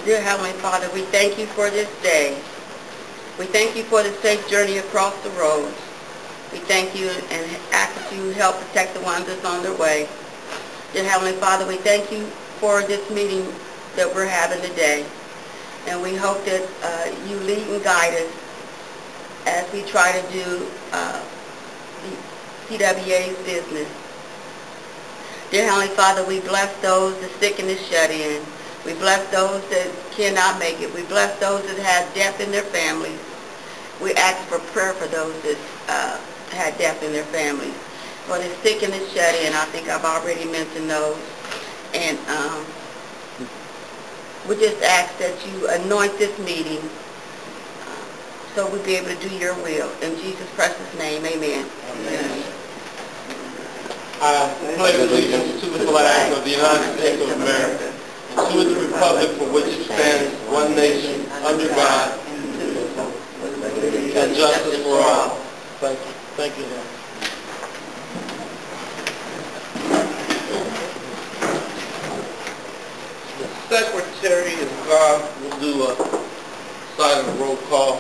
Dear Heavenly Father, we thank you for this day. We thank you for the safe journey across the roads. We thank you and ask that you help protect the ones that's on their way. Dear Heavenly Father, we thank you for this meeting that we're having today. And we hope that you lead and guide us as we try to do the CWA's business. Dear Heavenly Father, we bless those that sick and the shut in. We bless those that cannot make it. We bless those that have death in their families. We ask for prayer for those that had death in their families. For the sick and the shut in, I think I've already mentioned those. And we just ask that you anoint this meeting so we'll be able to do your will. In Jesus' precious name, amen. Amen. I pledge allegiance to the flag of the United States of America and to the republic for which it stands, one nation, under God, and justice for all. Thank you. Thank you. The secretary is gone. We'll do a silent roll call.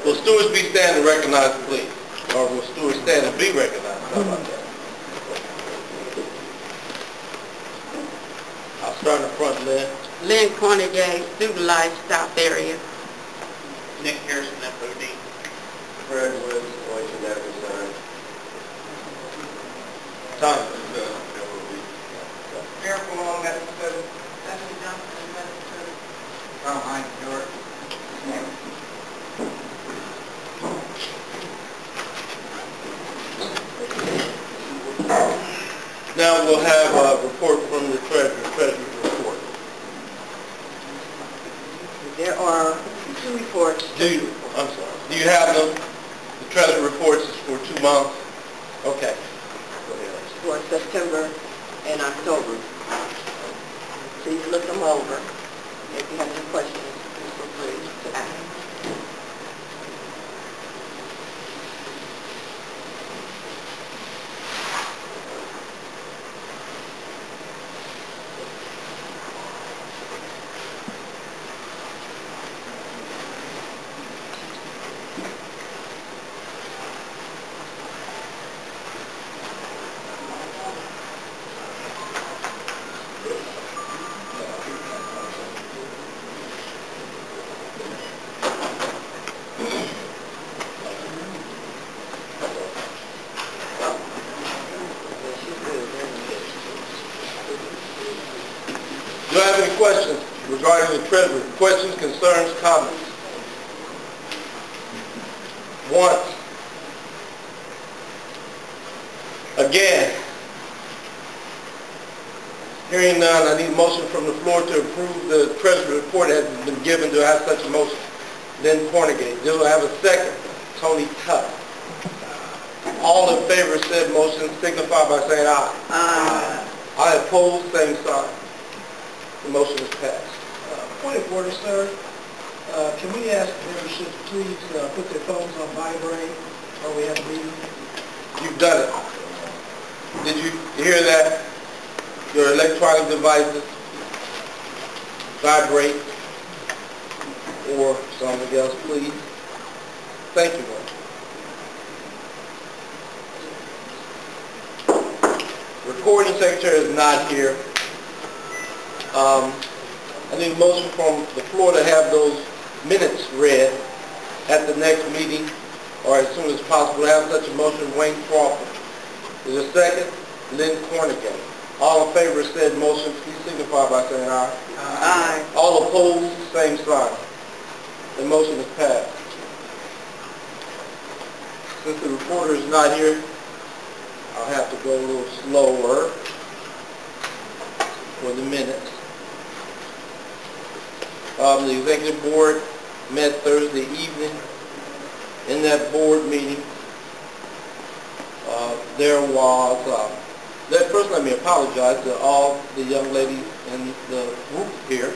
Will stewards be stand and recognize, please? Or will stewards stand and be recognized? How about that? I'll start in the front, Lynn. Lynn Cornegay, Student Life, South Area. Nick Harrison, FOD. Fred Woods, OSU Never. Tom. Miracle Long, Medical Service. Stephanie Johnson, Medical Service. Tom Hines, York. Now we'll have a report from the treasurer's report. There are two reports. Do you have them? The treasury reports is for 2 months. Okay. For September and October. Please look them over. If you have any questions, please feel free to ask. Do I have any questions regarding the treasury? Questions, concerns, comments? Once. Again. Hearing none, I need a motion from the floor to approve the treasury report as has been given. Do I have such a motion? Lynn Cornegay. Do I have a second? Tony Tuck. All in favor of said motion signify by saying aye. Aye. I oppose, same sign. The motion is passed. Point of order, sir. Can we ask membership to please put their phones on vibrate while we have a meeting? You've done it. Did you hear that? Your electronic devices vibrate. or something else, please? Thank you, ma'am. Recording secretary is not here. I need a motion from the floor to have those minutes read at the next meeting, or as soon as possible. To have such a motion, Wayne Crawford. Is there a second? Lynn Cornigan. All in favor of said motion, please signify by saying aye. Aye. All opposed, same sign. The motion is passed. Since the reporter is not here, I'll have to go a little slower for the minutes. The executive board met Thursday evening. In that board meeting, first let me apologize to all the young ladies in the group here.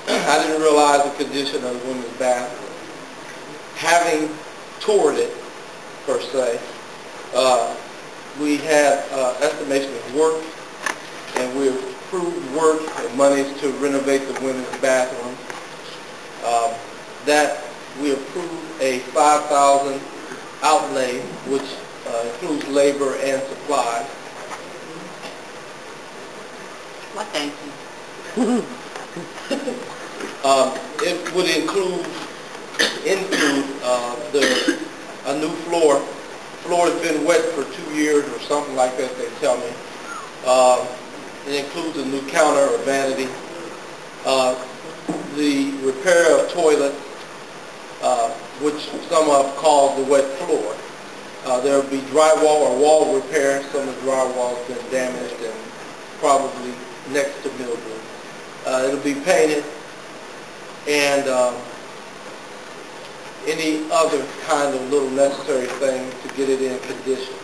I didn't realize the condition of the women's bathroom. Having toured it, per se, we had estimation of work, and we approved work and monies to renovate the women's bathroom. That we approved a $5,000 outlay, which includes labor and supplies. Well, thank you. It would include a new floor. Floor has been wet for 2 years or something like that, they tell me. It includes a new counter or vanity. The repair of toilets, which some have called the wet floor. There will be drywall or wall repair. Some of the drywall has been damaged and probably next to mildew. It'll be painted, and any other kind of little necessary thing to get it in condition.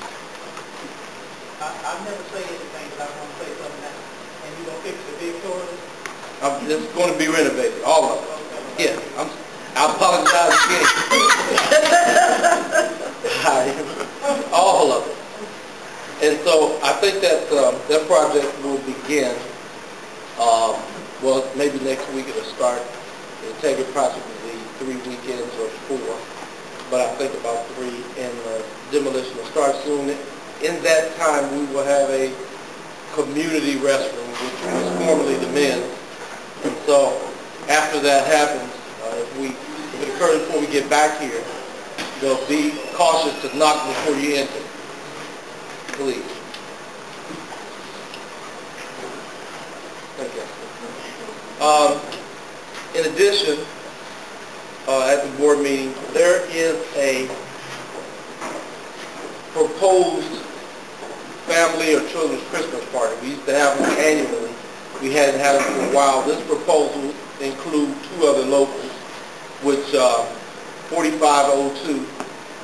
I've never said anything, but I want to say something now. And you gonna fix the big toilet? It's going to be renovated, all of it. Yeah, I apologize again. All of it. And so I think that that project will begin, well, maybe next week it'll start. It'll take approximately 3 weekends or 4, but I think about 3, and demolition will start soon. In that time, we will have a community restroom, which was formerly the men's. And so after that happens, if it occurs before we get back here, they'll be cautious to knock before you enter. Please. Thank you. In addition, at the board meeting, there is a proposed family or children's Christmas party. We used to have them annually. We hadn't had them for a while. This proposal includes 2 other locals, which 4502,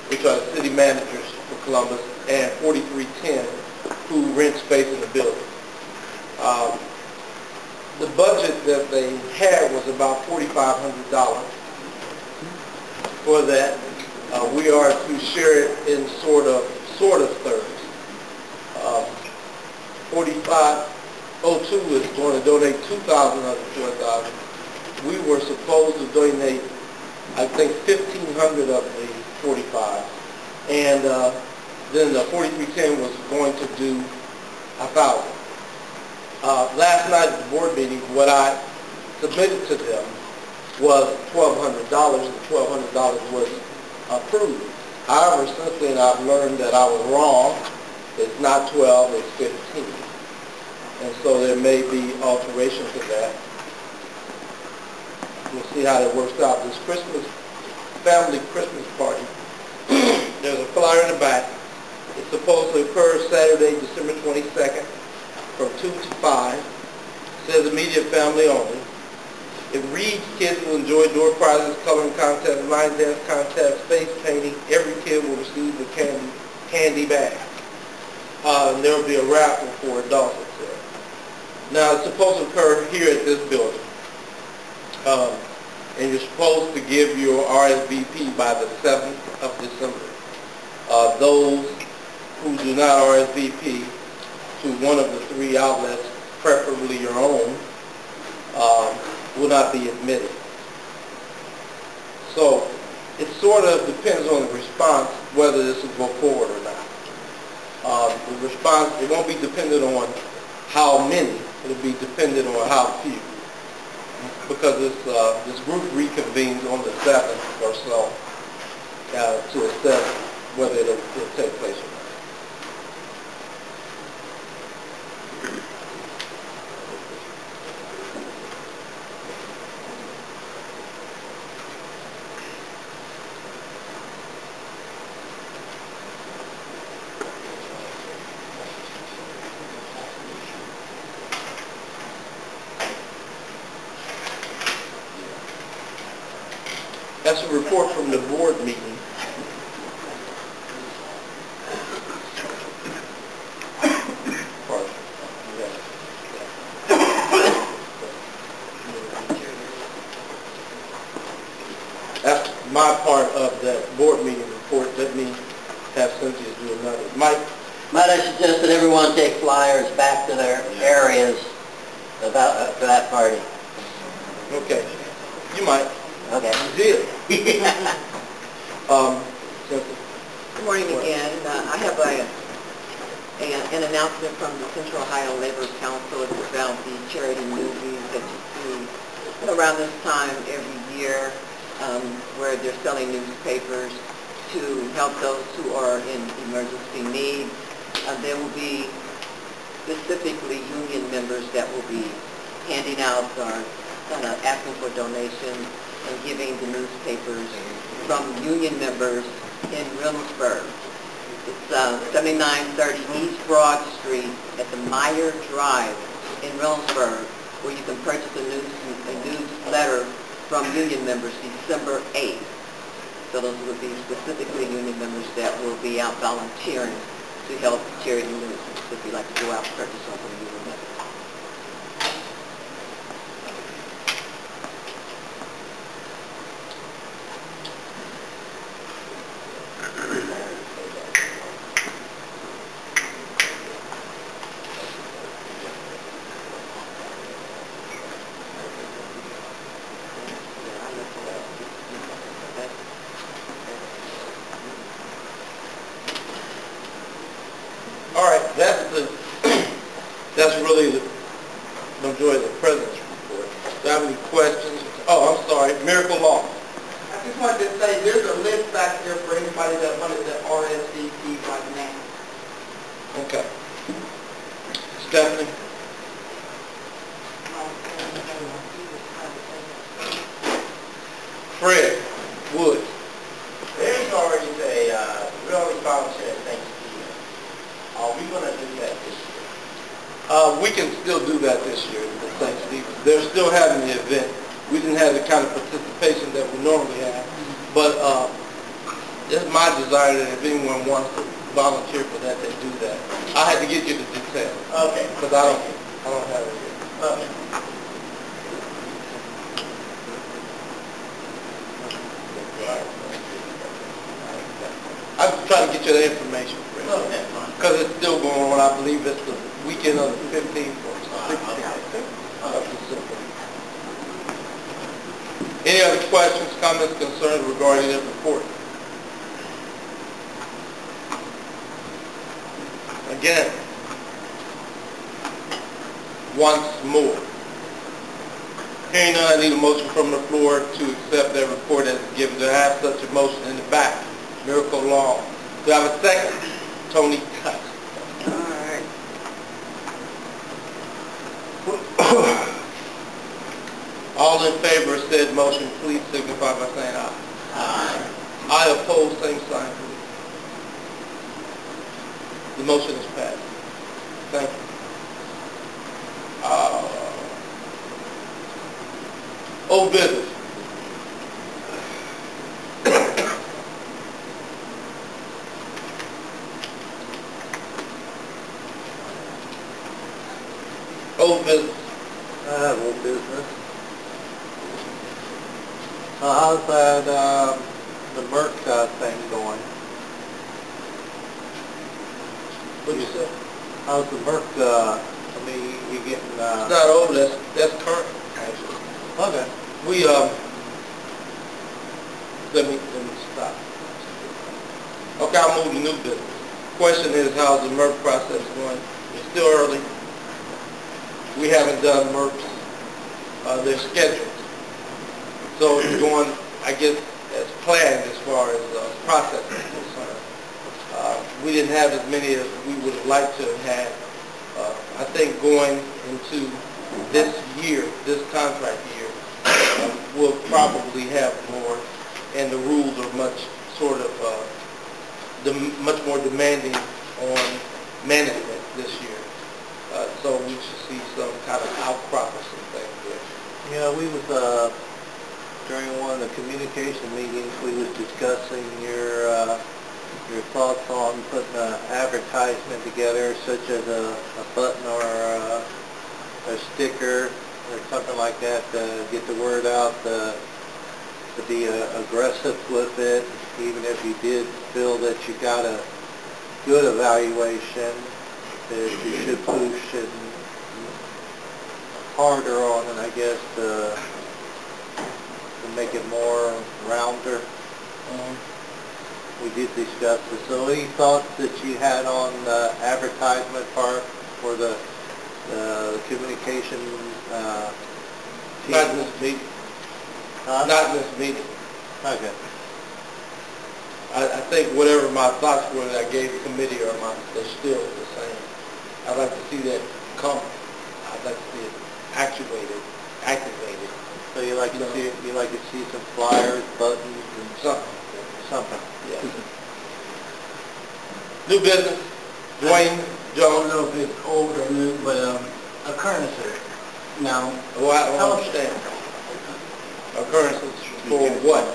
which are the city managers for Columbus, and 4310, who rent space in the building. The budget that they had was about $4,500 for that. We are to share it in sort of thirds. 4502 is going to donate $2,000 of the $4,000. We were supposed to donate, I think, 1,500 of the 45, and then the 4310 was going to do 1,000. Last night at the board meeting, what I submitted to them was $1,200, and $1,200 was approved. However, since then I've learned that I was wrong. It's not 12, it's 15. And so there may be alteration to that. We'll see how that works out. This family Christmas party, there's a flyer in the back. It's supposed to occur Saturday, December 22nd, from 2 to 5. It says immediate family only. It reads, kids will enjoy door prizes, coloring contest, line dance contest, face painting. Every kid will receive a candy bag. And there will be a raffle for adults, it says. Now, it's supposed to occur here at this building. And you're supposed to give your RSVP by the 7th of December. Those who do not RSVP to one of the 3 outlets, preferably your own, will not be admitted. So it sort of depends on the response whether this will go forward or not. The response, it won't be dependent on how many, it'll be dependent on how few. Because this group reconvenes on the 7th or so to assess whether it'll take place or not. That's a report from the board meeting. That's my part of that board meeting report. Let me have Cynthia do another. Mike? Might I suggest that everyone take flyers back to their areas about for that party? Okay. You might. Okay. You did. Cynthia? Good morning again. I have an announcement from the Central Ohio Labor Council. It's about the charity movies that you see around this time every year, where they're selling newspapers to help those who are in emergency need. There will be specifically union members that will be handing out or kind of asking for donations and giving the newspapers from union members in Reynoldsburg. It's 7930 East Broad Street at the Meyer Drive in Reynoldsburg, where you can purchase a newsletter from union members December 8th. So those would be specifically union members that will be out volunteering to help charity news if you'd like to go out and purchase one from a union member. All right, that's really the majority of the president's report. Do you have any questions? Oh, I'm sorry, Miracle Law. I just wanted to say, there's a list back there for anybody that wanted the RSVP right now. Okay. Stephanie? Fred Woods. There's already a real volunteer Thanksgiving. Are we going to do that this year? We can still do that this year, the Thanksgiving. They're still having the event. We didn't have the kind of participation that we normally have, but it's my desire that if anyone wants to volunteer for that, they do that. I had to get you the details. Okay. Because I don't have it here. Okay. I'm trying to get you the information, Fred. Oh, that's fine. Because it's still going on. I believe it's the weekend of the 15th or 16th of December. Any other questions, comments, concerns regarding this report? Again, once more. Hearing none, I need a motion from the floor to accept that report as given. Do I have such a motion in the back? Miracle Law. Do I have a second? Tony Tuck. All right. All in favor of said motion, please signify by saying aye. Aye. I oppose, same sign, please. The motion is passed. Thank you. Old business. Old business. I have old business. How's that, the Merck thing going? What'd you say? How's the Merck, I mean, you getting, It's not over, that's current, actually. okay. We, let me stop. Okay, I'll move to new business. Question is, how's the MERP process going? It's still early. We haven't done MERPs. They're scheduled. So it's going, I guess, as planned as far as process is concerned. We didn't have as many as we would have liked to have had. I think going into this year, this contract year, we'll probably have more, and the rules are much much more demanding on management this year. So we should see some kind of outcrop of some things there. Yeah, we was, during one of the communication meetings, we was discussing your thoughts on putting an advertisement together, such as a button or a sticker or something like that to get the word out, to be aggressive with it, even if you did feel that you got a good evaluation, that you should push it harder on it, I guess, to make it more rounder. We did discuss this. So any thoughts that you had on the advertisement part for the communication team? Not in this meeting. Not in this meeting. Okay. I think whatever my thoughts were that I gave the committee they're still the same. I'd like to see that come. I'd like to see it activated. So you like to see some flyers, buttons, and something. Yeah. New business. Dwayne I don't Jones. know if it's old or new, but occurrences. Now, Well, I don't understand. Occurrences for what?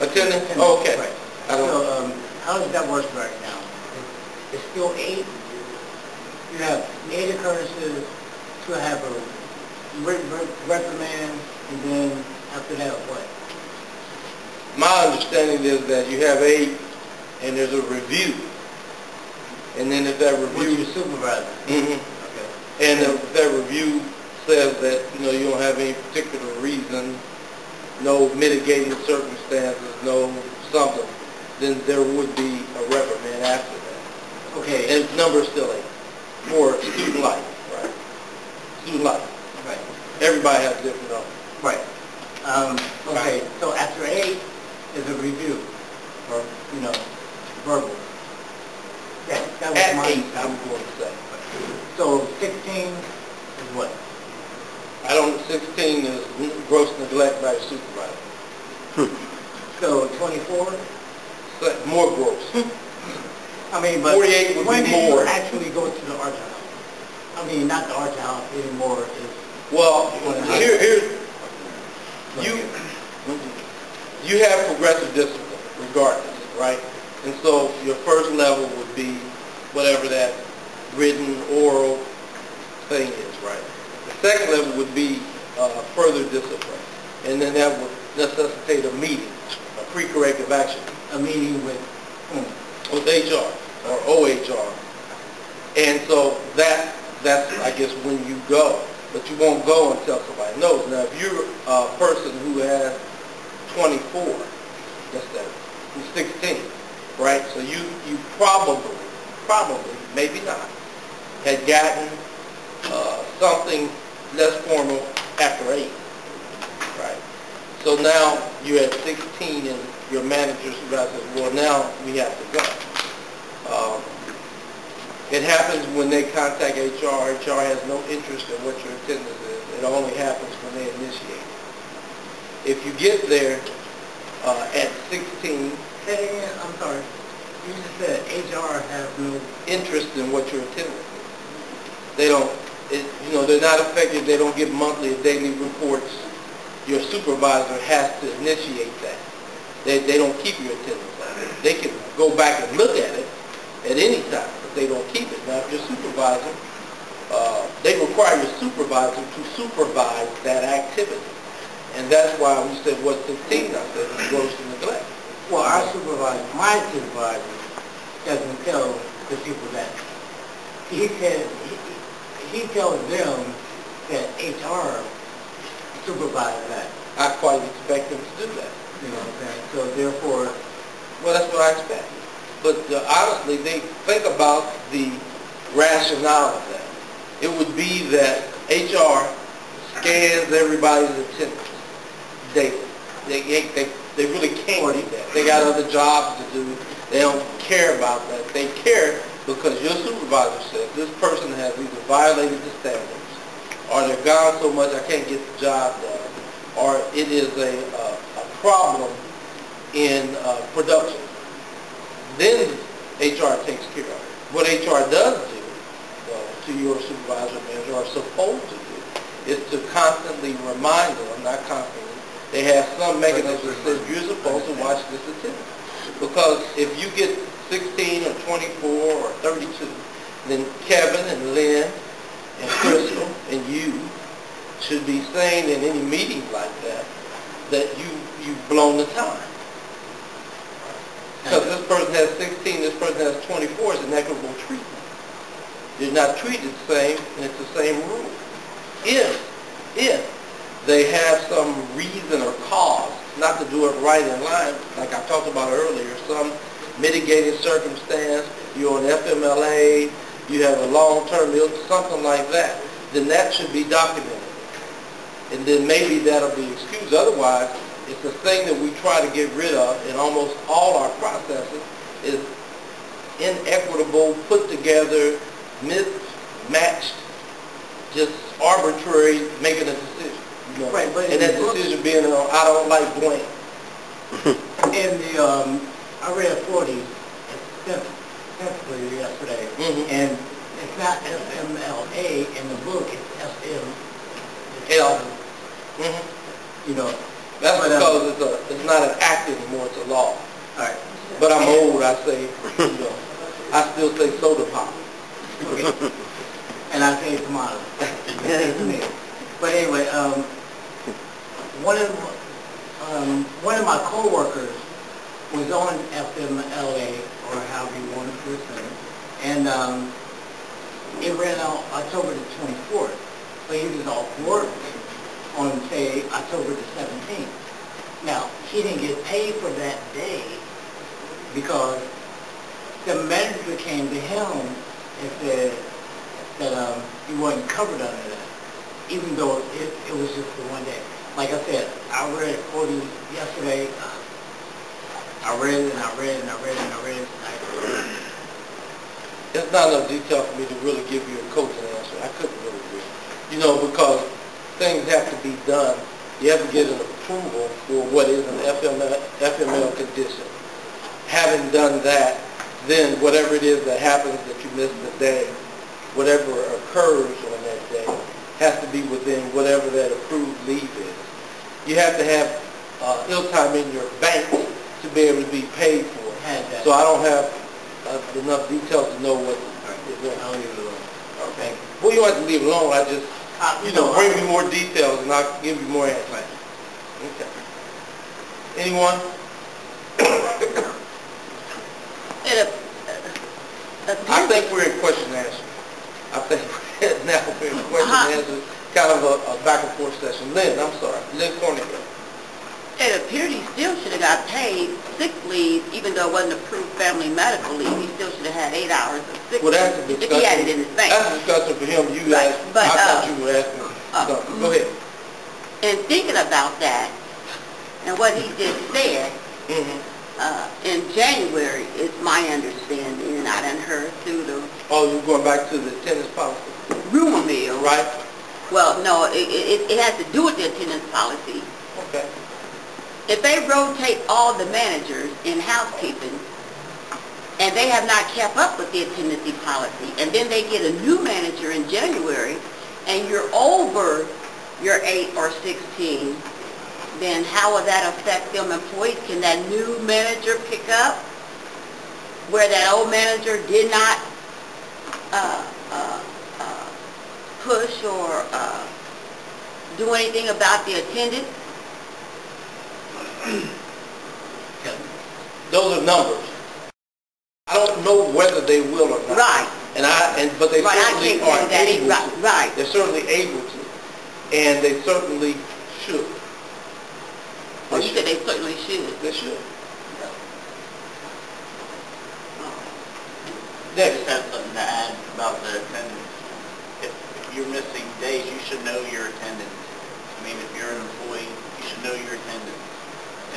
Attendance? Oh, okay. Right. I don't. So, how does that work right now? It's still 8. You have 8 occurrences to have a reprimand, and then after that, what? My understanding is that you have 8, and there's a review. And then if that review... With your supervisor? Mm-hmm. Okay. And if that review says that, you don't have any particular reason, no mitigating circumstances, no something, then there would be a reprimand after that. Okay. And the number is still 8 for student life, right? Student life. Right. Everybody has different numbers. Right. Okay, so after 8 is a review, or, verbal. That was At my 8, I'm going to say. So 16 is what? I don't, 16 is gross neglect by the supervisor. So 24? More gross. I mean, but 48 would when be do you more. actually go to the art house? I mean, not the art house anymore. Well, you have progressive discipline regardless, right? And so your first level would be whatever that written, oral thing is, right? The second level would be further discipline. And then that would necessitate a meeting, a pre-corrective action. A meeting with whom? With HR or OHR. And so that's, I guess, when you go. But you won't go until somebody knows. Now, if you're a person who has 24, that's that, who's 16, right? So you probably, maybe not, had gotten something less formal after 8, right? So now you're at 16 and your manager says, well, now we have to go. It happens when they contact HR. HR has no interest in what your attendance is. It only happens when they initiate it. If you get there at 16, Hey, I'm sorry. You just said HR has no... interest in what your attendance is. They don't, they're not effective. They don't get monthly or daily reports. Your supervisor has to initiate that. They don't keep your attendance on it. They can go back and look at it at any time, but they don't keep it. Now, if your supervisor, they require your supervisor to supervise that activity. And that's why we said what 16 I said is gross neglect. Well, our supervisor, my supervisor, doesn't tell the people that. He said, he tells them that HR supervises that. I I quite expect them to do that. You know what I'm saying? So therefore, Well, that's what I expect. But honestly, they think about the rationale of that. It would be that HR scans everybody's attendance daily. They really can't do that. They got other jobs to do. They don't care about that. They care because your supervisor says this person has either violated the standards, or they're gone so much I can't get the job done, or it is a problem in production. Then HR takes care of it. What HR does do, to your supervisor and manager, are supposed to do, is to constantly remind them, not constantly, they have some mechanism that says you're supposed to watch this attendance. Because if you get 16 or 24 or 32, then Kevin and Lynn and Crystal and you should be saying in any meeting like that, that you've blown the time. Because this person has 16, this person has 24, it's an equitable treatment. They're not treated the same, and it's the same rule. If they have some reason or cause not to do it right in line, like I talked about earlier, some mitigating circumstance, you're on FMLA, you have a long-term illness, something like that, then that should be documented. And then maybe that'll be excused. Otherwise, it's a thing that we try to get rid of in almost all our processes, is inequitable, put together, mismatched, just arbitrary making a decision. You know? Right, but and that decision being, I don't like blank. in the, I read 40 extensively yesterday, and it's not FMLA in the book, it's FML. You know. That's because it's not an act anymore, it's a law. All right. But I'm old, I say, you know, I still say soda pop. Okay. And I say tomato. But anyway, one of my coworkers was on FMLA, or however you want to say it, and it ran out October the 24th. So he was off work on, say, October the 17th. Now, he didn't get paid for that day because the manager came to him and said that he wasn't covered under that, even though it was just for one day. Like I said, I read 40 yesterday. I read it and I read it and I read it and I read it tonight. It's not enough detail for me to really give you a coaching answer. I couldn't really do it. You know, because things have to be done. You have to get an approval for what is an FML condition. Having done that, then whatever it is that happens that you missed the day, whatever occurs on that day, has to be within whatever that approved leave is. You have to have ill time in your bank to be able to be paid for it. So I don't have enough details to know what is going on. I'll leave it alone. Okay. Well, you don't have to leave it alone. I just, bring me more details and I'll give you more answers. Right. Okay. Anyone? I think we're in question and answer. I think now we're in question and answer, kind of a back and forth session. Lynn, I'm sorry. Lynn Cornigan. It appeared he still should have got paid sick leave, even though it wasn't approved family medical leave. He still should have had 8 hours of sick Well, that's a leave discussion. if he had it in his bank. That's a discussion for him. You Right, asked, but, I thought you were asking something. Go ahead. And thinking about that, and what he just said, in January, it's my understanding, and I done heard through the Oh, you're going back to the attendance policy. rumor mill. Right? Well, no, it has to do with the attendance policy. Okay. If they rotate all the managers in housekeeping, and they have not kept up with the attendance policy, and then they get a new manager in January, and you're over your 8 or 16, then how will that affect them employees? Can that new manager pick up where that old manager did not push or do anything about the attendance? Those are numbers. I don't know whether they will or not. Right. But they Right, I certainly can't are say that. able to. Right. They're certainly able to, and they certainly should. Oh, you said they certainly should. They should. I just have something to add about the attendance. If you're missing days, you should know your attendance. I mean, if you're an employee, you should know your attendance.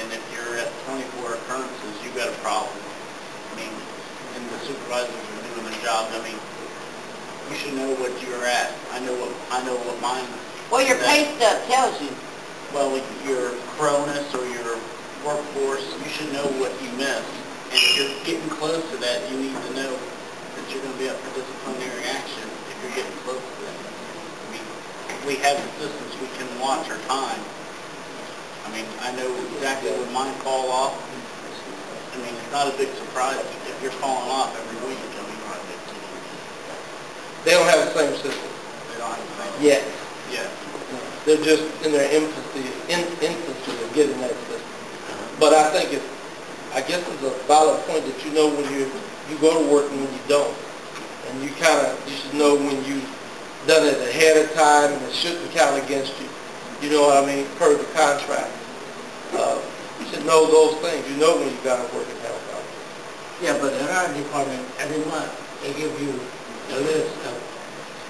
And if you're at 24 occurrences, you've got a problem. I mean, and the supervisors are doing their jobs. I mean, you should know what you're at. I know what mine. Well, your is pay at. stub tells you. Well, your cronus or your workforce, you should know what you missed. And if you're getting close to that, you need to know that you're going to be up for disciplinary action if you're getting close to that. I mean, we have the systems, we can watch our time. I mean, I know exactly when mine fall off. I mean, it's not a big surprise if you're falling off every week. I mean, They don't have the same system they don't have the same. yet. Yeah. They're just in their infancy of getting that system. But I think I guess it's a valid point that you know when you go to work and when you don't. And you should know when you've done it ahead of time and it shouldn't count against you. You know what I mean? Per the contract. You should know those things. You know when you got to work and help out. Yeah, but in our department, every month, they give you a list of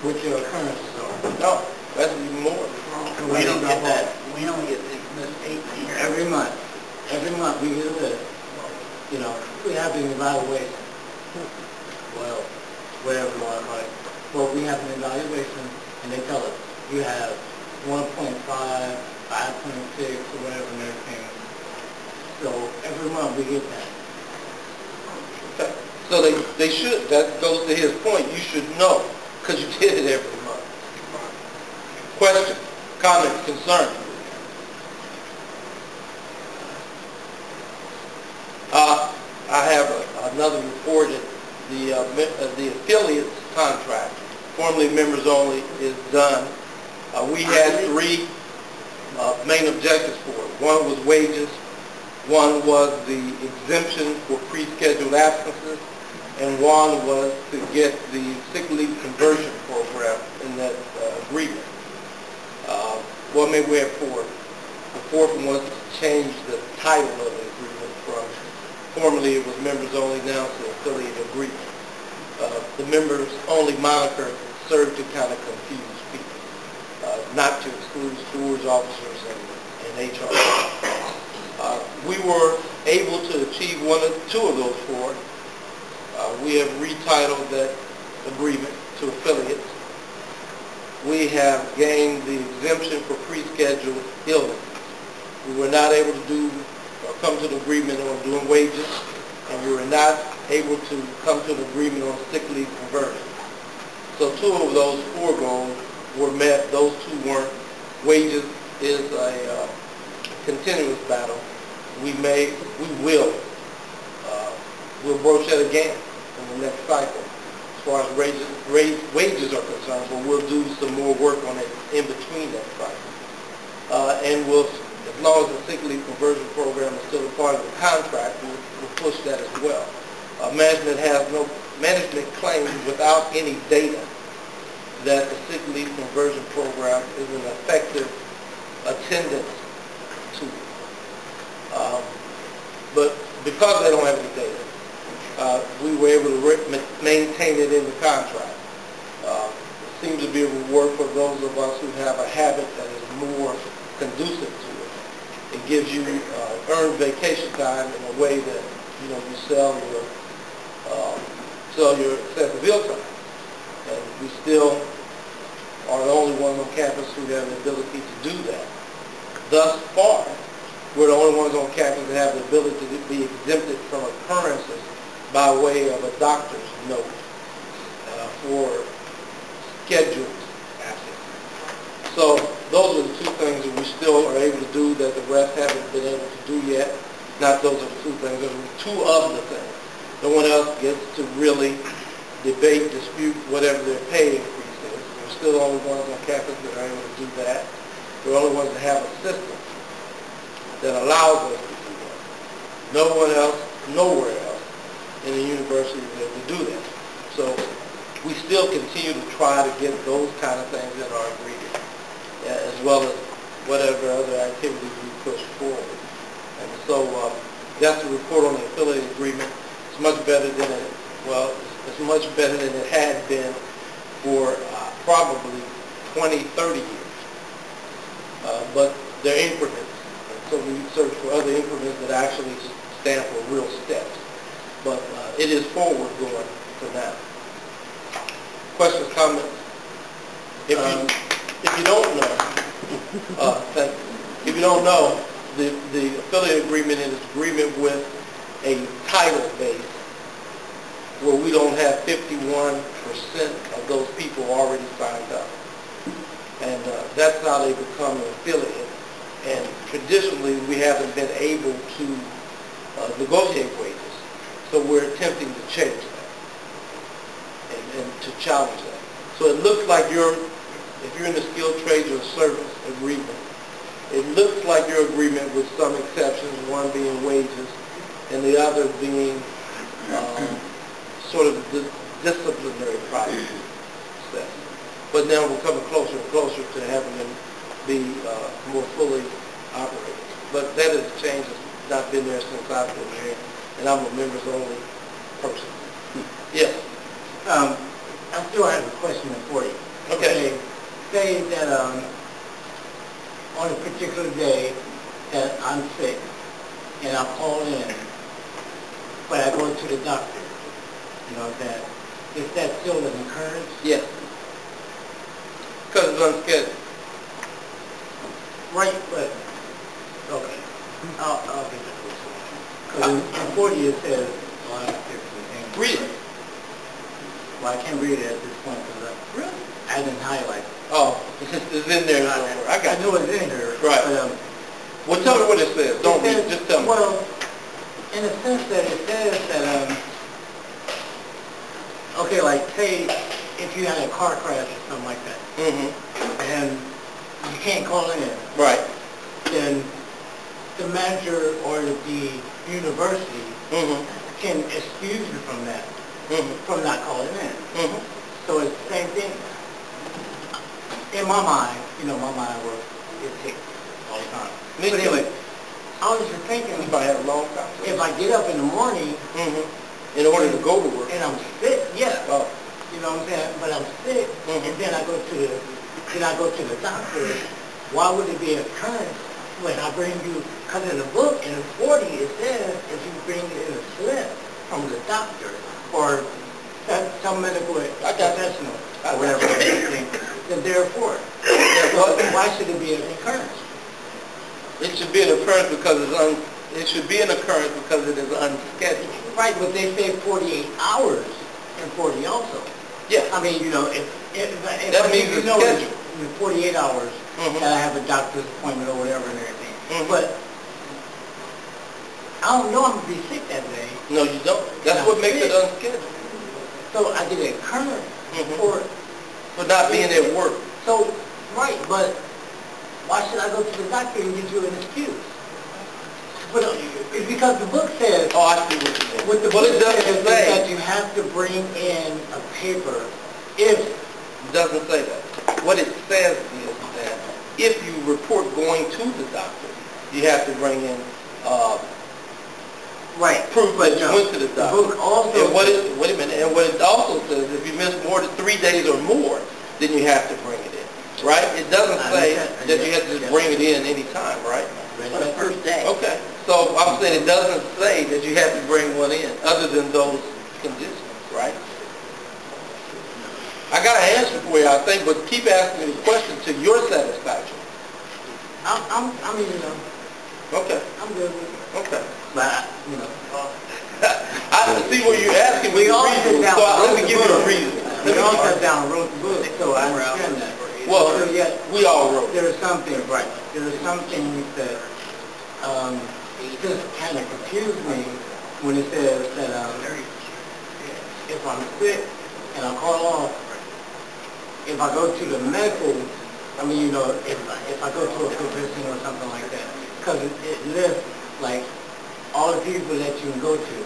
what your occurrences are. No, that's even more. We don't get that. We only get this 8 a year. Every month we get a list. You know, we have an evaluation. Well, whatever you want to call it. Well, we have an evaluation, and they tell us you have 1.5, 5.6, or whatever and everything. So every month we get that. Okay. So they should. That goes to his point. You should know because you did it every month. Question, comment, concern. I have another report that the affiliates contract, formerly members only, is done. We had 3 main objectives for it. One was wages, one was the exemption for pre-scheduled absences, and one was to get the sick leave conversion program in that agreement. Well, maybe we have 4. The 4th one was to change the title of the agreement from, formerly it was members only, now to affiliate agreement. The members only moniker served to kind of confuse people, not to exclude stewards, officers, and HR. We were able to achieve 2 of those 4. We have retitled that agreement to affiliates. We have gained the exemption for pre-scheduled illness. We were not able to come to an agreement on doing wages, and we were not able to come to an agreement on sick leave conversion. So 2 of those 4 goals were met. Those 2 weren't. Wages is a continuous battle. We'll broach that again in the next cycle as far as wages are concerned, but we'll do some more work on it in between that cycle. And as long as the sick leave conversion program is still a part of the contract, we'll push that as well. Management claims without any data that the sick leave conversion program is an effective attendance tool. But because they don't have any data, we were able to maintain it in the contract. It seems to be a reward for those of us who have a habit that is more conducive to it. It gives you earned vacation time in a way that you sell your excessive ill time. And we still are the only ones on campus who have the ability to do that. Thus far, we're the only ones on campus that have the ability to be exempted from occurrences by way of a doctor's note for scheduled absence. So those are the 2 things that we still are able to do that the rest haven't been able to do yet. Not those are the 2 things, those are 2 of the things. No one else gets to really debate, dispute whatever their pay increase is. We're still the only ones on campus that are able to do that. We're the only ones that have a system that allows us to do that. No one else, nowhere else in the university is able to do that. So we still continue to try to get those kind of things in our agreement, as well as whatever other activities we push forward. And so that's the report on the affiliate agreement. It's much better than it's much better than it had been for probably 20, 30 years. But they're increments. So we search for other increments that actually stand for real steps. But it is forward going for now. Questions, comments? If you don't know, thank you. If you don't know, the affiliate agreement is agreement with a title base where we don't have 51% of those people already signed up. And that's how they become an affiliate. And traditionally, we haven't been able to negotiate wages. So we're attempting to change that and to challenge that. So it looks like if you're in the skilled trades or service agreement, it looks like your agreement with some exceptions, one being wages and the other being sort of disciplinary process. But now we're coming closer and closer to having them be more fully operated. But that has changed. It's not been there since I've been here, and I'm a members-only person. Yes? I still have a question for you. Okay. Say that on a particular day that I'm sick and I call in, but I go to the doctor, you know that, is that still an occurrence? Yes. Because it's unscheduled. Right, but, okay. I'll get that first one. Because in 40 it says, well, I can't Read it. Well, I can't read it at this point because I didn't highlight it. Oh, it's in there somewhere. I know it's in there. Right. But, well, tell me what it says. Don't read it. Just tell me. Well, in a sense that it says that, okay, like say if you had a car crash or something like that, and you can't call in, right? Then the manager or the university can excuse you from that, from not calling in. So it's the same thing. In my mind, you know, my mind works, it ticks all the time. Me but too. anyway, I was just thinking, if I had a long time, if I get up in the morning, in order to go to work, and I'm sick, yeah, oh. you know what I'm saying, but I'm sick, and then I go to the doctor, why would it be a occurrence when I bring you, because in the book, in the 40, it says if you bring it in a slip from the doctor, or some medical professional, or whatever, then therefore, why should it be an occurrence? It should be an occurrence because it should be an occurrence because it is unscheduled. Right, but they say 48 hours and 40 also. Yeah. I mean, you know, if that means it's scheduled. In 48 hours that I have a doctor's appointment or whatever and everything. But I don't know I'm going to be sick that day. No, you don't. That's what makes it unscheduled. So I get a occurrence for not being at work. So, right, but why should I go to the doctor and give you an excuse? But it's because the book says... Oh, I see what you mean. What the book says is that you have to bring in a paper if... It doesn't say that. What it says is that if you report going to the doctor, you have to bring in proof that you went to the doctor. The book also... And wait a minute. And what it also says, if you miss more than 3 days or more, then you have to bring it in. Right? It doesn't say that you have to just bring it in any time, right? On the first day. Okay. So I'm saying it doesn't say that you have to bring one in other than those conditions, right? I got an answer for you, I think, but keep asking me the question to your satisfaction. I mean, you know. Okay. I'm good with it. Okay. But, you know. I see what you're asking me. We all sit down. So let me give you a reason. We all sat down and wrote the book, so I understand that. Well, we all wrote. There are some things, right. There are some things that just kind of confuse me when it says that if I'm sick and I call off, if I go to the medical, I mean, you know, if I go to a physician or something like that, because it lists, like, all the people that you can go to,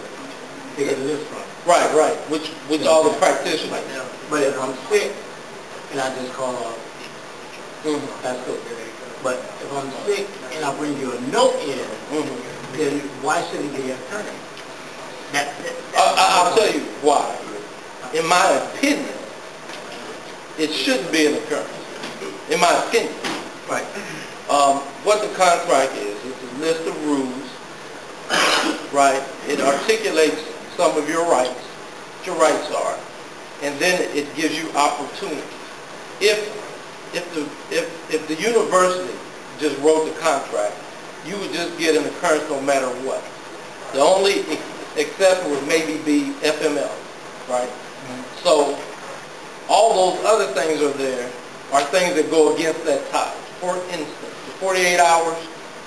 they get a list from. Right, right, which all the practitioners. But if I'm sick and I just call off, that's good. But if I'm sick and I bring you a note in, then why should it be an attorney? I'll tell you why. In my opinion, it shouldn't be an occurrence. In my opinion. Right. What the contract is a list of rules, right? It articulates some of your rights, what your rights are, and then it gives you opportunities. If the university just wrote the contract, you would just get an occurrence no matter what. The only exception would maybe be FML, right? So all those other things are there are things that go against that topic. For instance, the 48 hours,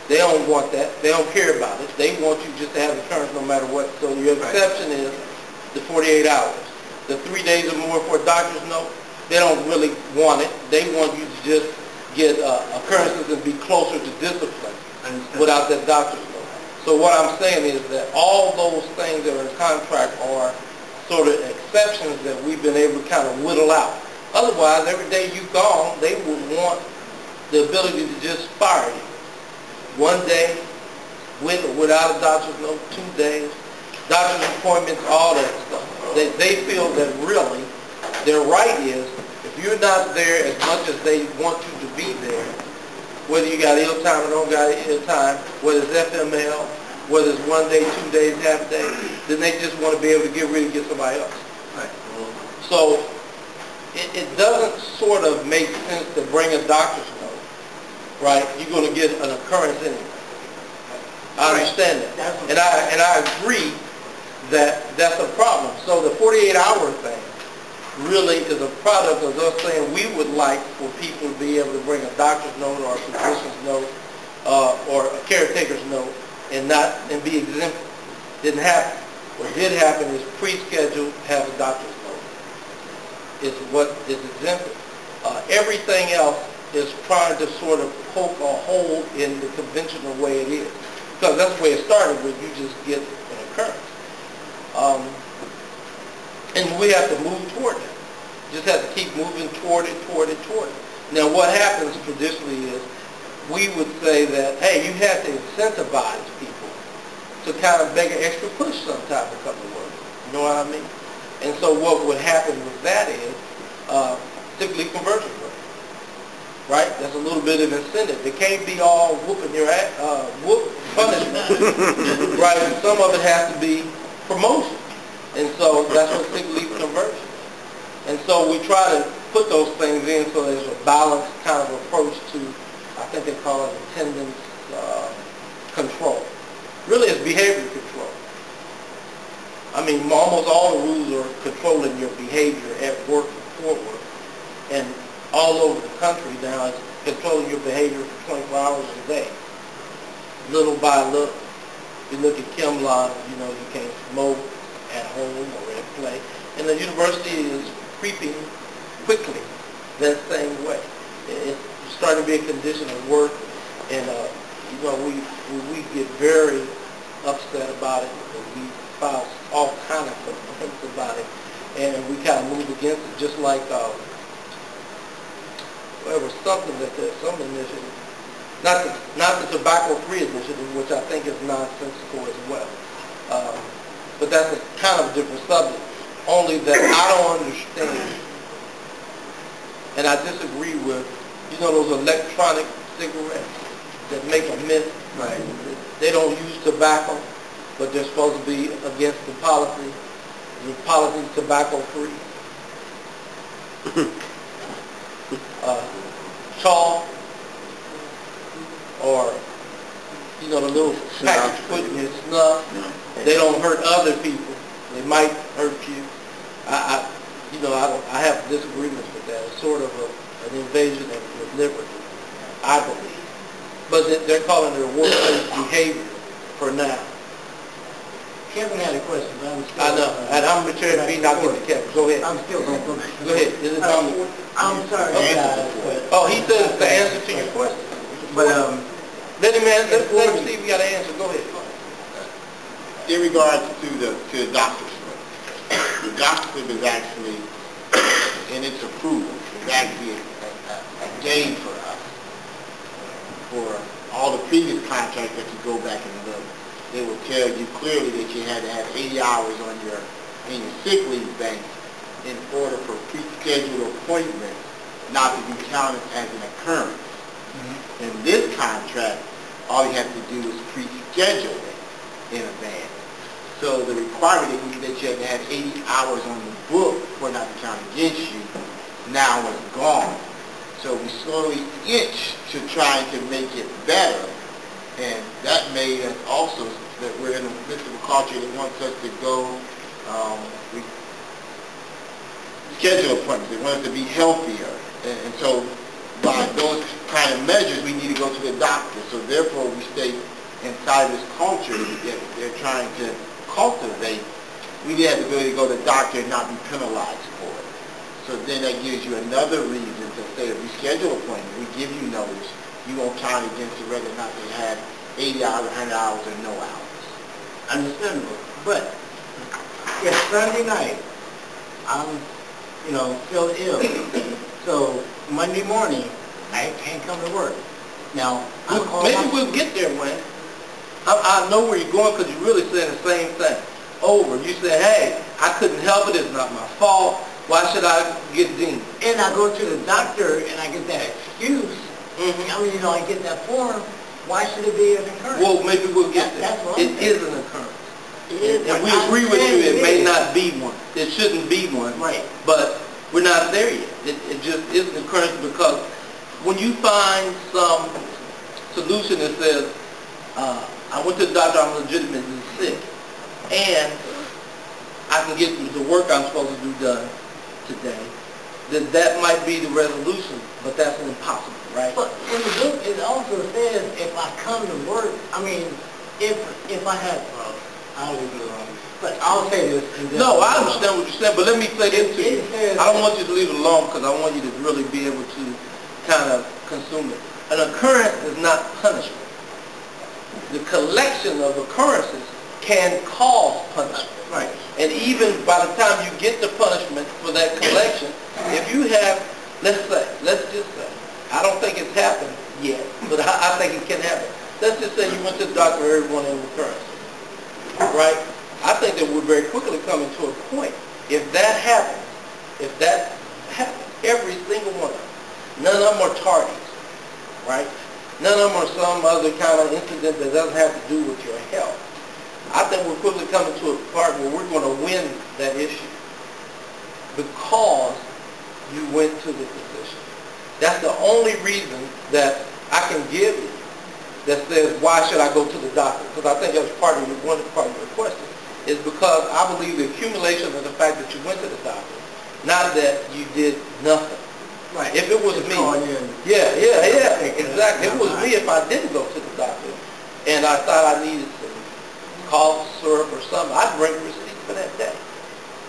they don't want that. They don't care about it. They want you just to have occurrence no matter what. So your exception is the 48 hours. The 3 days or more for a doctor's note, they don't really want it. They want you to just get occurrences and be closer to discipline without that doctor's note. So what I'm saying is that all those things that are in contract are sort of exceptions that we've been able to kind of whittle out. Otherwise, every day you've gone, they would want the ability to just fire you. 1 day, with or without a doctor's note, 2 days, doctor's appointments, all that stuff. They feel that really their right is, if you're not there as much as they want you to be there, whether you got ill time or don't got ill time, whether it's FML, whether it's 1 day, 2 days, half a day, then they just want to be able to get rid of somebody else. Right. So it doesn't sort of make sense to bring a doctor's note, right? You're going to get an occurrence anyway. I understand that. And I agree that that's a problem. So the 48-hour thing really is a product of us saying we would like for people to be able to bring a doctor's note or a physician's note or a caretaker's note and be exempted. Didn't happen. What did happen is pre-scheduled have a doctor's note. Is what is exempted. Everything else is trying to sort of poke a hole in the conventional way it is. Because that's the way it started with, you just get an occurrence. And we have to move toward it. Just have to keep moving toward it. Now what happens traditionally is we would say that, hey, you have to incentivize people to kind of make an extra push sometime to come to work. You know what I mean? And so what would happen with that is typically conversion rate, right? That's a little bit of incentive. It can't be all whooping your ass, punishment, right? And some of it has to be promotion. And so that's what sick leave conversion is. And so we try to put those things in so there's a balanced kind of approach to, I think they call it attendance control. Really it's behavior control. I mean, almost all the rules are controlling your behavior at work and for work. And all over the country now it's controlling your behavior for 24 hours a day. Little by little. You look at Kimla, you know, you can't smoke at home or at play. And the university is creeping quickly that same way. It's starting to be a condition of work. And, you know, we get very upset about it. We file all kind of complaints about it, and we kind of move against it, just like there was something that some initiative, not the tobacco-free initiative, which I think is nonsensical as well. But that's a kind of different subject. Only that I don't understand, and I disagree with, you know, those electronic cigarettes that make a mist. Right. They don't use tobacco, but they're supposed to be against the policy. The policy is tobacco-free. Chalk, or, you know, the little package put in your snuff. They don't hurt other people. They might hurt you. I have disagreements with that. It's sort of an invasion of liberty, I believe. But they're calling it a workplace behavior for now. Kevin had a question, but I'm still... I know, and I'm mature to be not getting to Kevin. Go ahead. I'm still going to go back. Go ahead. Is it I'm sorry, guys, but... Oh, he says it's the answer to your question. But, let me see if we got an answer. Go ahead. In regards to the doctor's note, the doctor's is actually, in its approval, is actually a gain for us, for all the previous contracts that you go back and look. they will tell you clearly that you had to have 80 hours on your sick leave bank in order for pre-scheduled appointments not to be counted as an occurrence. In this contract, all you have to do is pre-schedule it in advance. So the requirement that you have to have 80 hours on the book for it not to count against you now is gone. So we slowly inch to trying to make it better, and that made us also that we're in the midst of a culture that wants us to go we schedule appointments. They want us to be healthier, and so by those kind of measures, we need to go to the doctor. So therefore, we stay inside this culture that they're trying to cultivate. We have the ability to go to the doctor and not be penalized for it. So then that gives you another reason to say if we schedule an appointment, we give you notice, you won't count against it whether or not they had 80 hours, 100 hours, or no hours. Understandable. But if Sunday night, I'm, feel ill, so Monday morning, I can't come to work. Now, Maybe we'll get there, man. I know where you're going because you're really saying the same thing over. You say, hey, I couldn't help it. It's not my fault. Why should I get deemed? And I go to the doctor and I get that excuse. I get that form. Why should it be an occurrence? Well, maybe we'll get there. That's what I'm saying. It is an occurrence. And we agree with you, it may not be one. It shouldn't be one. Right. But we're not there yet. It just is an occurrence because when you find some solution that says, I went to the doctor, I'm legitimately sick, and I can get the work I'm supposed to do done today, then that might be the resolution, but that's impossible, right? But in the book, it also says if I come to work, if I had, I will be wrong, but I'll say this. No, I understand what you're saying, but let me say this to you. I don't want you to leave it alone because I want you to really be able to kind of consume it. An occurrence is not punishment. The collection of occurrences can cause punishment. Right. And even by the time you get the punishment for that collection, if you have, let's just say, I don't think it's happened yet, but I think it can happen. Let's just say you went to the doctor for every one of the occurrences. Right? I think that we're very quickly coming to a point. If that happens, every single one of them, none of them are tardies, right? None of them are some other kind of incident that doesn't have to do with your health. I think we're quickly coming to a part where we're going to win that issue because you went to the physician. That's the only reason that I can give you that says, why should I go to the doctor? Because I think that was one part of your question, is because I believe the accumulation of the fact that you went to the doctor, not that you did nothing. Right. If it was me, yeah, exactly. If it was me, if I didn't go to the doctor and I thought I needed some cough syrup or something, I'd bring a receipt for that day.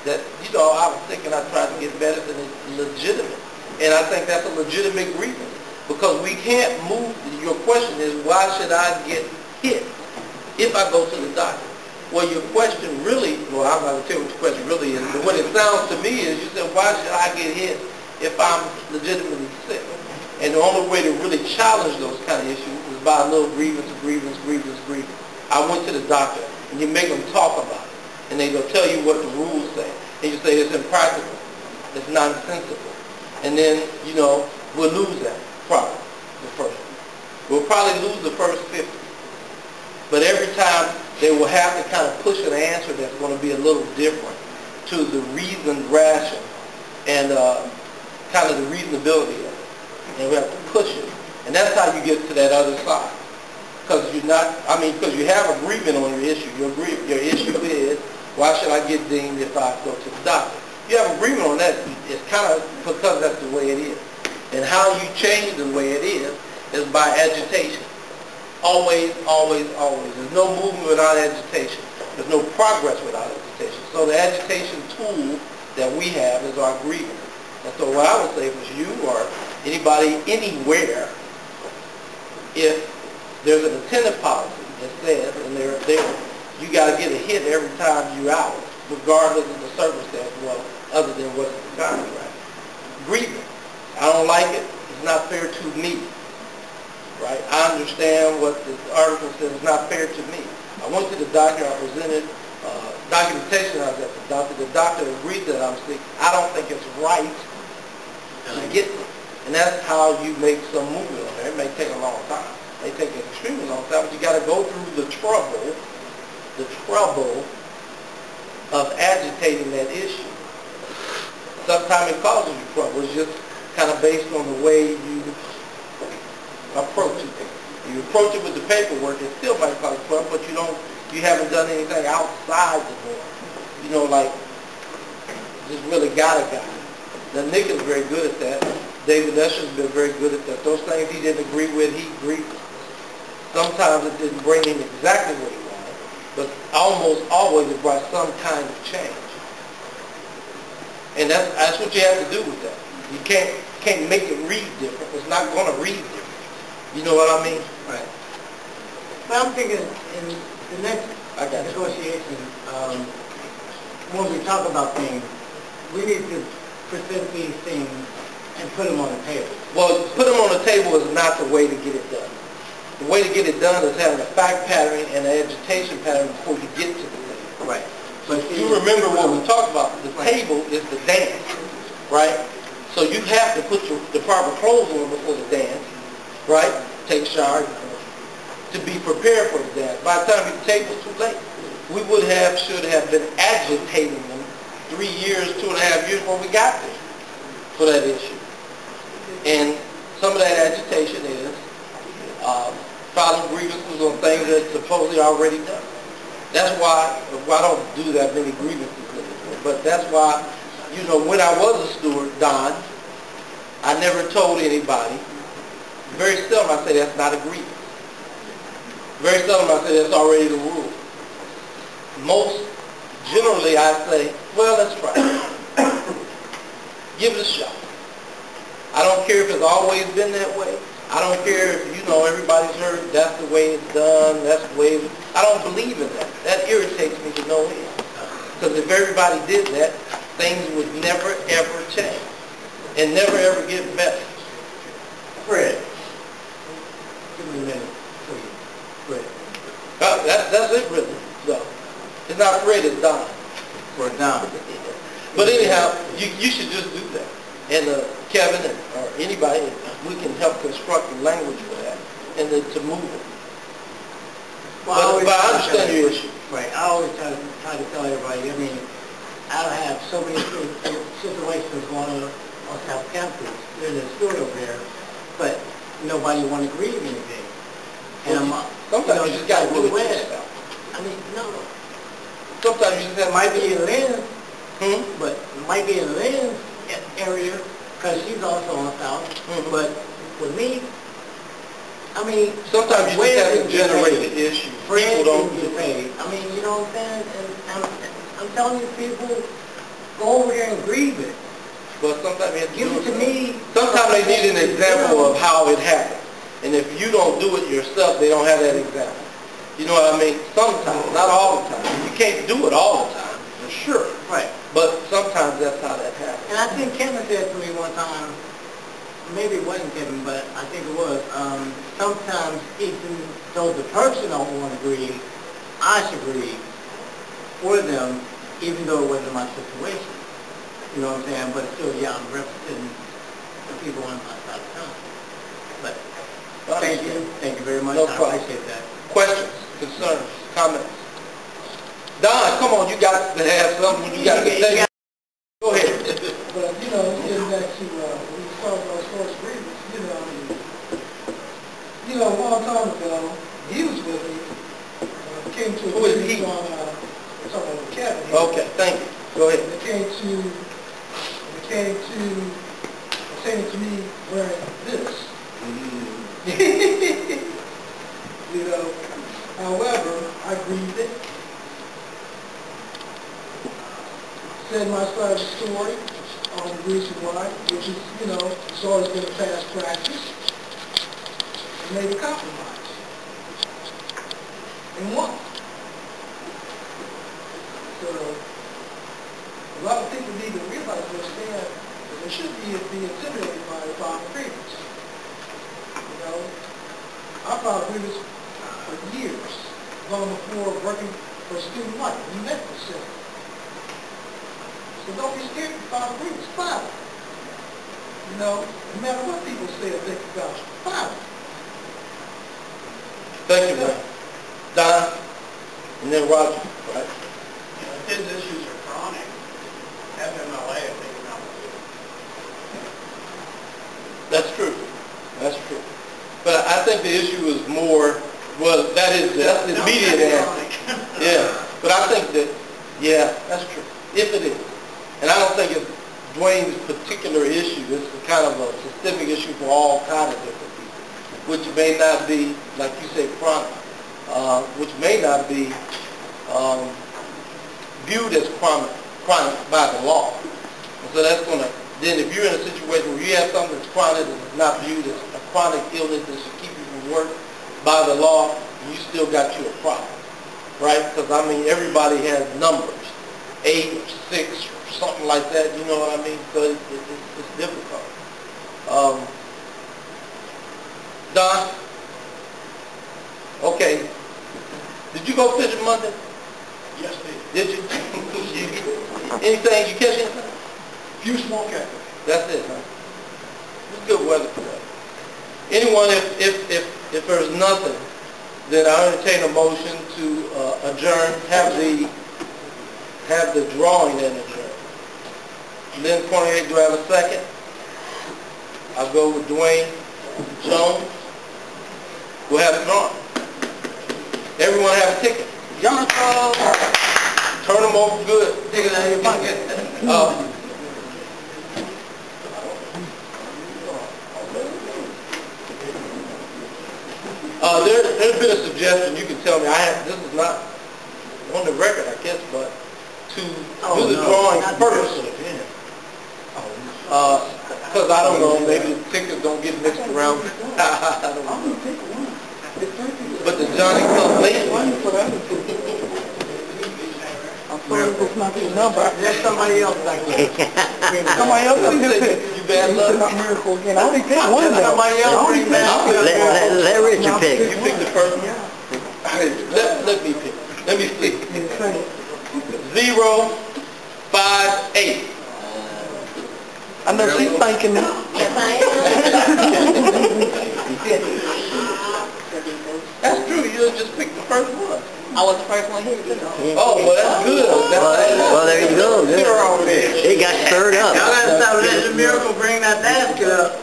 That, I was thinking I tried to get medicine is legitimate. And I think that's a legitimate grievance. Because we can't move, your question is, why should I get hit if I go to the doctor? Well, your question really, I'm not going to tell you what your question really is, but what it sounds to me is, you said, why should I get hit if I'm legitimately sick? And the only way to really challenge those kind of issues is by a little grievance. I went to the doctor, and you make them talk about it, and they'll tell you what the rules say. And you say it's impractical, it's nonsensical. And then, we'll lose that problem, the first one. We'll probably lose the first 50. But every time, they will have to kind of push an answer that's going to be a little different to the reasoned ration and kind of the reasonability of it. And we have to push it. And that's how you get to that other side. Because because you have agreement on your issue. Your issue is, why should I get deemed if I go to the doctor? You have agreement on that. It's kind of because that's the way it is. And how you change the way it is by agitation. Always, always, always. There's no movement without agitation. There's no progress without agitation. So the agitation tool that we have is our grievance. And so what I would say for you or anybody anywhere, if there's an attendant policy that says, and they're there, you got to get a hit every time you're out, regardless of the circumstance, other than what's in the contract. Grievance. I don't like it. It's not fair to me. Right? I understand what the article says is not fair to me. I went to the doctor, I presented documentation I was at the doctor. The doctor agreed that I'm sick. I don't think it's right to get sick. And that's how you make some movement on there. It may take a long time. It may take an extremely long time, but you got to go through the trouble of agitating that issue. Sometimes it causes you trouble. It's just kind of based on the way you approach it. You approach it with the paperwork, it still might cause trouble, but you haven't done anything outside the norm. You know, like, just really got a guy. Now, Nick is very good at that. David Escher's been very good at that. Those things he didn't agree with, he agreed with. Sometimes it didn't bring him exactly what he wanted, but almost always it brought some kind of change. And that's what you have to do with that. You can't make it read different. It's not going to read different. You know what I mean? Right. But I'm thinking in the next negotiation, when we talk about things, we need to present these things and put them on the table. Well, put them on the table is not the way to get it done. The way to get it done is having a fact pattern and an agitation pattern before you get to the table. Right. But you remember what we talked about. The table is the dance, right? So you have to put the proper clothes on before the dance, right? Take a shower, to be prepared for the dance. By the time the table's too late, we should have been agitating them 3 years, 2.5 years before we got there for that issue. And some of that agitation is filing grievances on things that supposedly already done. That's why I don't do that many grievances anymore. But that's why, you know, when I was a steward, Don, I never told anybody. Very seldom I say that's not a grievance. Very seldom I say that's already the rule. Most generally I say, well, let's try it. Give it a shot. I don't care if it's always been that way. I don't care if, you know, everybody's heard that's the way it's done, that's the way I don't believe in that. That irritates me to no end. Because if everybody did that, things would never, ever change. And never, ever get better. Fred. Give me a minute, please. Fred. That's it, really. So, it's not Fred, it's Don. For Don. But anyhow, you should just do that. And Kevin or anybody, we can help construct the language for that and to move it. Well, but I understand your issue. Right. I always try to tell everybody, I mean, I have so many situations going on South Campus. There's a store over there, but nobody want to grieve anything. And well, sometimes you just got to do it yourself. I mean, no. Sometimes you just have to. Might be in Lynn, but it might be in Lynn's area, because she's also on South. But with me, I mean, sometimes you just have to generate the issue. People don't get paid. I mean, you know what I'm saying? And I'm telling you, people, go over there and grieve it. But sometimes you have to give it to me. Sometimes they need an example of how it happened. And if you don't do it yourself, they don't have that example. You know what I mean? Sometimes, not all the time. You can't do it all the time, for sure. Right. But sometimes that's how that happens. And I think Kevin said to me one time, maybe it wasn't Kevin, but I think it was, sometimes even though the person don't want to grieve, I should grieve for them, even though it wasn't my situation. You know what I'm saying? But still, yeah, I'm representing the people on my side of town. But thank you very much. No I problem. appreciate that. Questions, concerns, comments? Don, come on, you got to have something. You got to say. Go ahead. But, you know, getting back to, when we talk about source agreements, you know, a long time ago, he was with me, came to Who is he? on, talking about Kevin. Okay, thank you. Go ahead. And it came to saying to me wearing this. You know, however, I grieved it. Said my side of the story on the reason why, which is, you know, it's always been a past practice, and made a compromise. And won. So, a lot of people need to realize and understand that they shouldn't be intimidated by filing grievance. You know, I filed grievance for years, on the floor working for student life. You met the city. So don't be scared to file a grievance. File it. You know, no matter what people say or think about you, file it. Thank you, man. Don, and then Roger, right? If his issues are chronic, FMLA, I think about it. That's true. That's true. But I think the issue is more, well, that's the immediate answer. Yeah. But I think that, yeah, that's true. If it is. And I don't think it's Dwayne's particular issue. This is kind of a systemic issue for all kinds of different people, which may not be, like you say, chronic, which may not be viewed as chronic by the law. And so that's going to, then if you're in a situation where you have something that's chronic and it's not viewed as a chronic illness that should keep you from work by the law, you still got you a problem, right? Because, I mean, everybody has numbers, 8 or 6 or something like that, you know what I mean? So it's difficult. Don? Okay. Did you go fishing Monday? Yes, they Did you? Anything? You catch anything? few small catfish. That's it, huh? It's good weather today. Anyone, if there's nothing, then I entertain a motion to adjourn, have the drawing and adjourn. Lynn Cornier, do I have a second? I'll go with Dwayne Jones. We'll have a drawing. Everyone have a ticket. Jonathan! Turn them over good. Take it out of your pocket. There's been a suggestion, you can tell me, this is not on the record, I guess, but to do the drawing first. Because I don't know, maybe the tickets don't get mixed around. I don't know. But the Johnny come late. There's somebody else back there. Somebody else up here. You bad luck. Miracle again. I only picked one though. Somebody else bring that. Let Richard pick. You picked the first one? Let me pick. Let me see. 058. I know she's thinking that. That's true. You just picked the first one. I was the first one here, too. Oh, well, that's good. Well, there you go. Good. It got stirred up. Y'all gotta stop letting the miracle bring that basket up.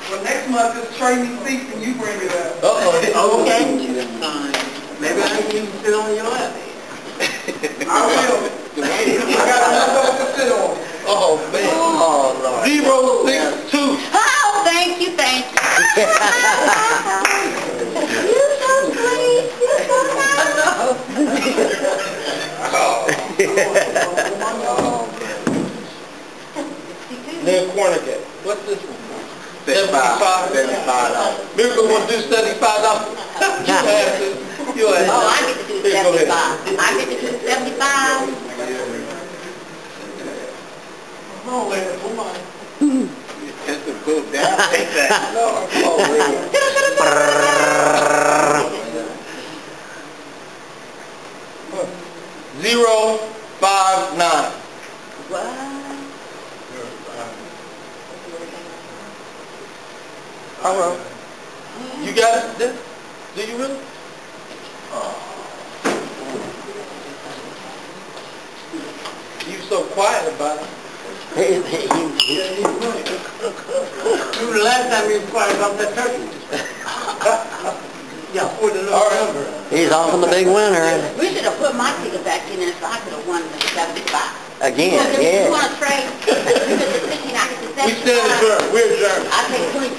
Well, next month is training season, you bring it up. Uh-oh. Okay. Maybe I can sit on your lap. I will. I got enough to sit on. Oh, man. Oh, Lord. 062. Oh, thank you, thank you. You're so sweet. You're so Lynn Cornier. What's this one? $75. Miracle want to do $75? You have to. You have to. Oh, I get to do Here, go ahead. 75. I get to do 75. No, Larry, come on. Just to put down. Zero 59. What? Hello. You got it? Do you really? You so quiet about it. You the last time you was quiet about that turkey. Yeah, for the little number. He's off in the big winner. We should have put my ticket back in there so I could have won the 75. Again, Because if you yeah. want to trade, I get the 15, I get the 75. We stand adjourned. We're adjourned. I take $25.